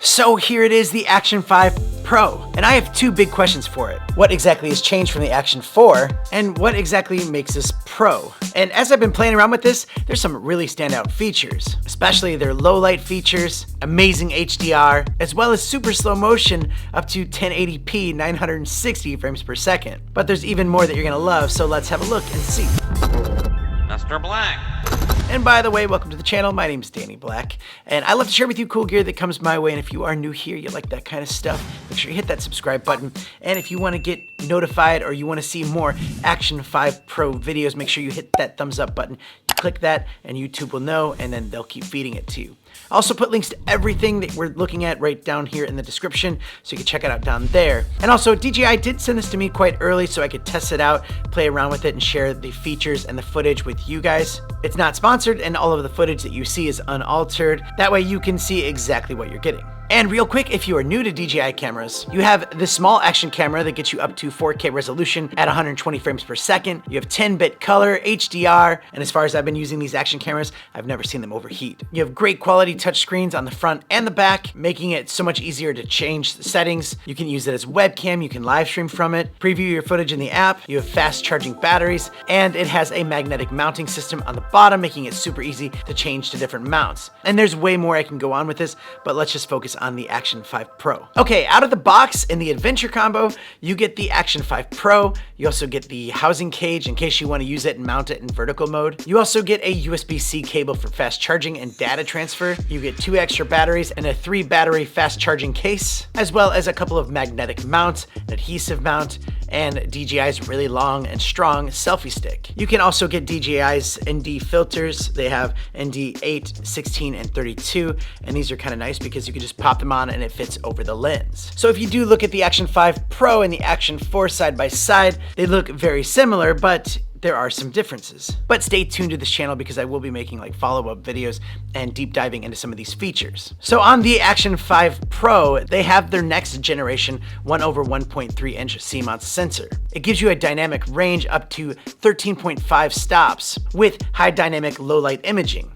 So here it is, the Action 5 Pro, and I have two big questions for it. What exactly has changed from the Action 4, and what exactly makes this Pro? And as I've been playing around with this, there's some really standout features, especially their low light features, amazing HDR, as well as super slow motion up to 1080p 960 frames per second. But there's even more that you're gonna love, so let's have a look and see. Mr. Black. And by the way, welcome to the channel. My name is Danny Black, and I love to share with you cool gear that comes my way. And if you are new here, you like that kind of stuff, make sure you hit that subscribe button. And if you want to get notified or you want to see more Action 5 Pro videos, make sure you hit that thumbs up button. You click that, and YouTube will know, and then they'll keep feeding it to you. I also put links to everything that we're looking at right down here in the description, so you can check it out down there. And also, DJI did send this to me quite early so I could test it out, play around with it, and share the features and the footage with you guys. It's not sponsored, and all of the footage that you see is unaltered. That way you can see exactly what you're getting. And real quick, if you are new to DJI cameras, you have this small action camera that gets you up to 4K resolution at 120 frames per second. You have 10-bit color, HDR, and as far as I've been using these action cameras, I've never seen them overheat. You have great quality touchscreens on the front and the back, making it so much easier to change the settings. You can use it as webcam, you can live stream from it, preview your footage in the app, you have fast charging batteries, and it has a magnetic mounting system on the bottom, making it super easy to change to different mounts. And there's way more I can go on with this, but let's just focus on the Action 5 Pro. Okay, out of the box in the adventure combo, you get the Action 5 Pro. You also get the housing cage in case you want to use it and mount it in vertical mode. You also get a USB-C cable for fast charging and data transfer. You get 2 extra batteries and a 3 battery fast charging case, as well as a couple of magnetic mounts, an adhesive mount, and DJI's really long and strong selfie stick. You can also get DJI's ND filters. They have ND 8, 16, and 32, and these are kind of nice because you can just pop them on and it fits over the lens. So if you do look at the Action 5 Pro and the Action 4 side by side, they look very similar, but there are some differences. But stay tuned to this channel because I will be making like follow-up videos and deep diving into some of these features. So on the Action 5 Pro, they have their next generation 1/1.3 inch CMOS sensor. It gives you a dynamic range up to 13.5 stops with high dynamic low light imaging,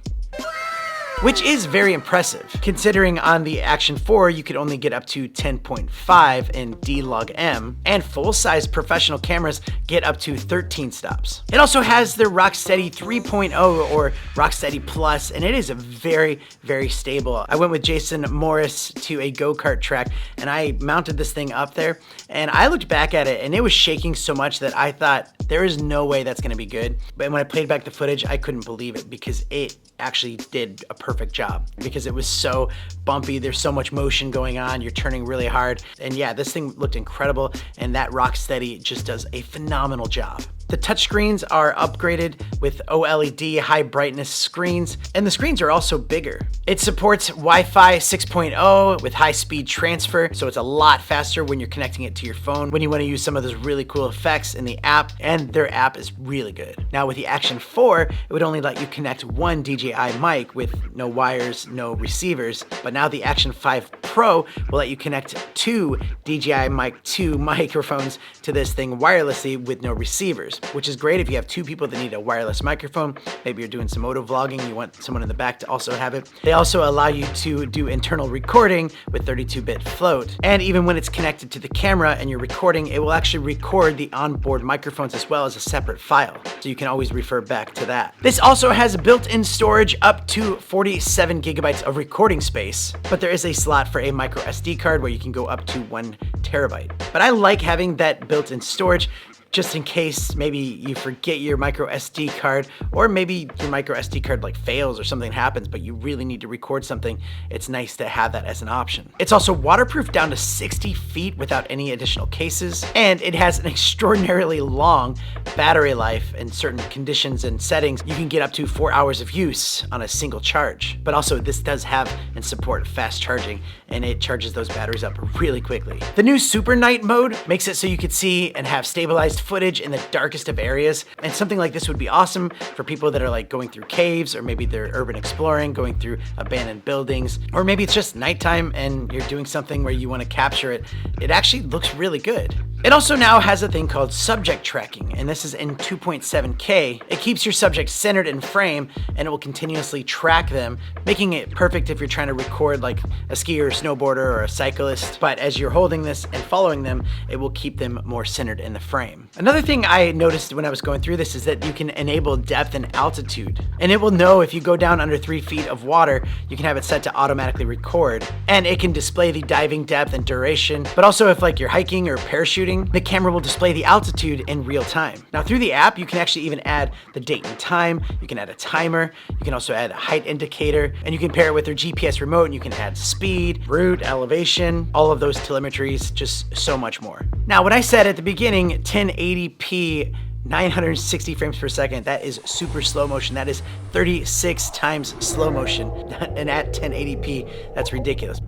which is very impressive, considering on the Action 4 you could only get up to 10.5 in D-Log-M, and full-size professional cameras get up to 13 stops. It also has the Rocksteady 3.0 or Rocksteady Plus, and it is very, very stable. I went with Jason Morris to a go-kart track, and I mounted this thing up there, and I looked back at it, and it was shaking so much that I thought, there is no way that's gonna be good. But when I played back the footage, I couldn't believe it because it actually did a perfect job because it was so bumpy. There's so much motion going on. You're turning really hard. And yeah, this thing looked incredible. And that Rocksteady just does a phenomenal job. The touchscreens are upgraded with OLED high brightness screens, and the screens are also bigger. It supports Wi-Fi 6.0 with high speed transfer, so it's a lot faster when you're connecting it to your phone when you want to use some of those really cool effects in the app, and their app is really good. Now with the Action 4, it would only let you connect one DJI mic with no wires, no receivers, but now the Action 5 Pro will let you connect 2 DJI Mic 2 microphones to this thing wirelessly with no receivers, which is great if you have 2 people that need a wireless microphone. Maybe you're doing some moto vlogging, you want someone in the back to also have it. They also allow you to do internal recording with 32-bit float. And even when it's connected to the camera and you're recording, it will actually record the onboard microphones as well as a separate file. So you can always refer back to that. This also has built-in storage up to 47 gigabytes of recording space, but there is a slot for a micro SD card where you can go up to 1 terabyte. But I like having that built-in storage just in case maybe you forget your micro SD card, or maybe your micro SD card like fails or something happens, but you really need to record something. It's nice to have that as an option. It's also waterproof down to 60 feet without any additional cases, and it has an extraordinarily long battery life. In certain conditions and settings, you can get up to 4 hours of use on a single charge. But also this does have and support fast charging, and it charges those batteries up really quickly. The new Super Night mode makes it so you could see and have stabilized footage in the darkest of areas, and something like this would be awesome for people that are like going through caves, or maybe they're urban exploring, going through abandoned buildings, or maybe it's just nighttime and you're doing something where you want to capture it. It actually looks really good. It also now has a thing called subject tracking, and this is in 2.7K. It keeps your subject centered in frame, and it will continuously track them, making it perfect if you're trying to record like a skier or snowboarder or a cyclist. But as you're holding this and following them, it will keep them more centered in the frame. Another thing I noticed when I was going through this is that you can enable depth and altitude, and it will know if you go down under 3 feet of water, you can have it set to automatically record, and it can display the diving depth and duration. But also if like you're hiking or parachuting, the camera will display the altitude in real time. Now through the app, you can actually even add the date and time, you can add a timer, you can also add a height indicator, and you can pair it with your GPS remote and you can add speed, route, elevation, all of those telemetries, just so much more. Now when I said at the beginning 1080p 960 frames per second, that is super slow motion. That is 36 times slow motion. And at 1080p, that's ridiculous.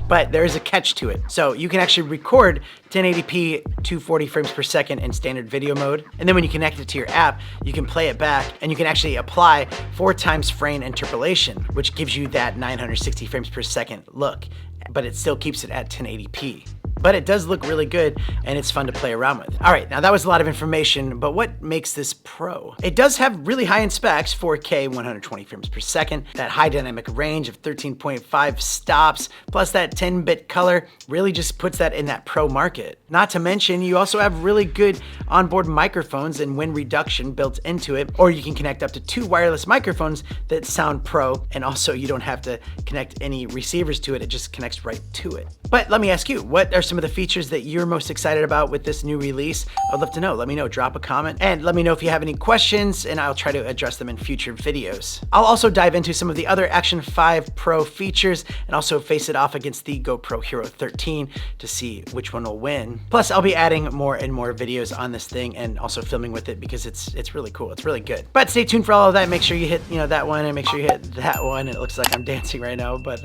But there is a catch to it. So you can actually record 1080p 240 frames per second in standard video mode. And then when you connect it to your app, you can play it back and you can actually apply 4 times frame interpolation, which gives you that 960 frames per second look, but it still keeps it at 1080p. But it does look really good and it's fun to play around with. All right, now that was a lot of information, but what makes this pro? It does have really high-end specs, 4K, 120 frames per second, that high dynamic range of 13.5 stops, plus that 10-bit color really just puts that in that pro market. Not to mention, you also have really good onboard microphones and wind reduction built into it, or you can connect up to 2 wireless microphones that sound pro, and also you don't have to connect any receivers to it, it just connects right to it. But let me ask you, what are some of the features that you're most excited about with this new release? I'd love to know. Let me know, drop a comment, and let me know if you have any questions, and I'll try to address them in future videos. I'll also dive into some of the other Action 5 Pro features and also face it off against the GoPro Hero 13 to see which one will win. Plus, I'll be adding more and more videos on this thing and also filming with it because it's really cool. It's really good. But stay tuned for all of that. Make sure you hit that one and make sure you hit that one. It looks like I'm dancing right now, but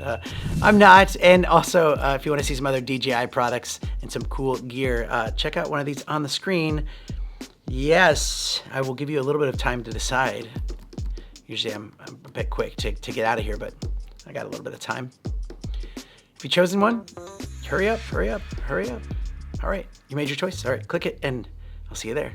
I'm not. And also, if you want to see some other DJI products and some cool gear, check out one of these on the screen. Yes, I will give you a little bit of time to decide. Usually I'm a bit quick to get out of here, but I got a little bit of time. If you've chosen one, hurry up, hurry up, hurry up. All right, you made your choice. All right, click it and I'll see you there.